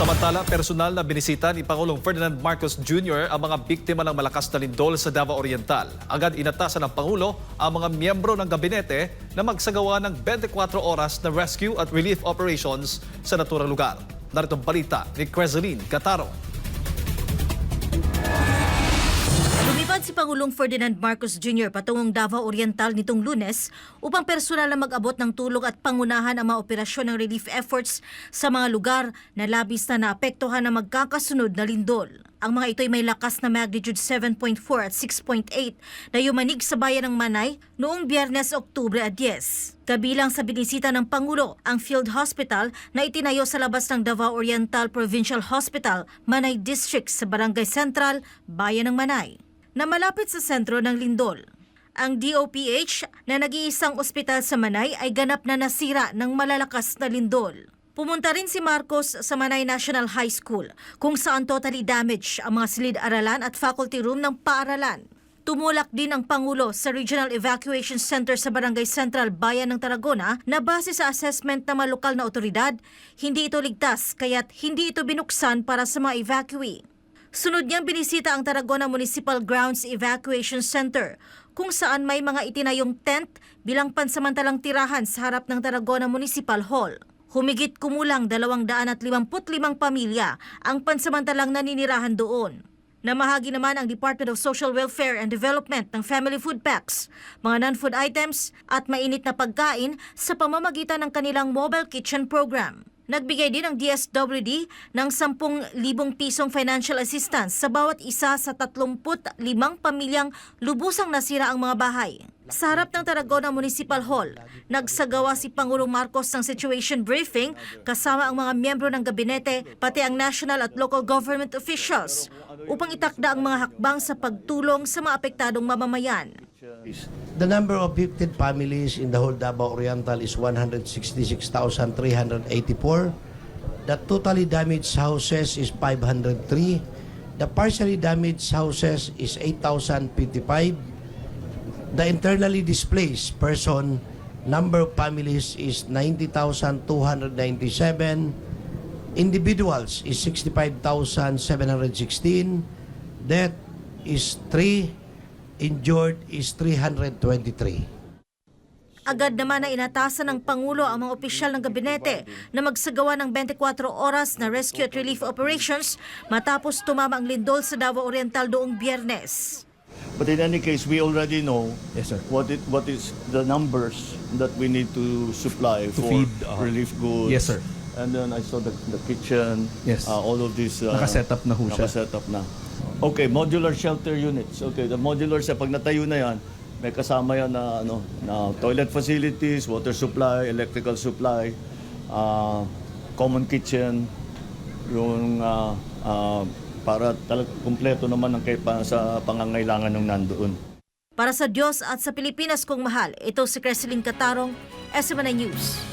Samantala, personal na binisita ni Pangulong Ferdinand Marcos Jr. ang mga biktima ng malakas na lindol sa Davao Oriental. Agad inatasan ng Pangulo ang mga miyembro ng gabinete na magsagawa ng 24 oras na rescue at relief operations sa naturang lugar. Narito ang balita ni Crezeline Cataro. Lumipad si Pangulong Ferdinand Marcos Jr. patungong Davao Oriental nitong Lunes upang personal na mag-abot ng tulong at pangunahan ang mga operasyon ng relief efforts sa mga lugar na labis na naapektuhan ng magkakasunod na lindol. Ang mga ito ay may lakas na magnitude 7.4 at 6.8 na yumanig sa bayan ng Manay noong Biyernes, Oktubre 10. Kabilang sa binisita ng Pangulo ang field hospital na itinayo sa labas ng Davao Oriental Provincial Hospital, Manay District sa Barangay Central, Bayan ng Manay, na malapit sa sentro ng lindol. Ang DOPH na nag-iisang ospital sa Manay ay ganap na nasira ng malalakas na lindol. Pumunta rin si Marcos sa Manay National High School kung saan totally damaged ang mga silid-aralan at faculty room ng paaralan. Tumulak din ang Pangulo sa Regional Evacuation Center sa Barangay Central, Bayan ng Tarragona na base sa assessment ng mga lokal na otoridad, hindi ito ligtas kaya't hindi ito binuksan para sa mga evacuee. Sunod niyang binisita ang Tarragona Municipal Grounds Evacuation Center kung saan may mga itinayong tent bilang pansamantalang tirahan sa harap ng Tarragona Municipal Hall. Humigit kumulang 255 pamilya ang pansamantalang naninirahan doon. Namahagi naman ang Department of Social Welfare and Development ng family food packs, mga non-food items at mainit na pagkain sa pamamagitan ng kanilang mobile kitchen program. Nagbigay din ang DSWD ng 10,000 pisong financial assistance sa bawat isa sa 35 pamilyang lubusang nasira ang mga bahay. Sa harap ng Tarragona Municipal Hall, nagsagawa si Pangulong Marcos ng situation briefing kasama ang mga miyembro ng gabinete pati ang national at local government officials upang itakda ang mga hakbang sa pagtulong sa mga apektadong mamamayan. The number of affected families in the whole Davao Oriental is 166,384. The totally damaged houses is 503. The partially damaged houses is 8,055. The internally displaced person number of families is 90,297. Individuals is 65,716. Death is 3. Injured is 323. Agad naman na inatasan ng Pangulo ang mga opisyal ng gabinete na magsagawa ng 24 oras na rescue at relief operations matapos tumama ang lindol sa Davao Oriental noong Biyernes. But in any case, we already know Yes, sir. what is the numbers that we need to supply for feed, relief goods. Yes, sir. And then I saw the kitchen, Yes. all of these. Nakaset up na ho siya. Nakaset up na. Okay, modular shelter units. Okay, the modular pag natayo na yan, may kasama yan na, na toilet facilities, water supply, electrical supply, common kitchen, yung para kumpleto naman ang sa pangangailangan ng nandoon. Para sa Diyos at sa Pilipinas kong mahal, ito si Crezeline Catarong, SMNI News.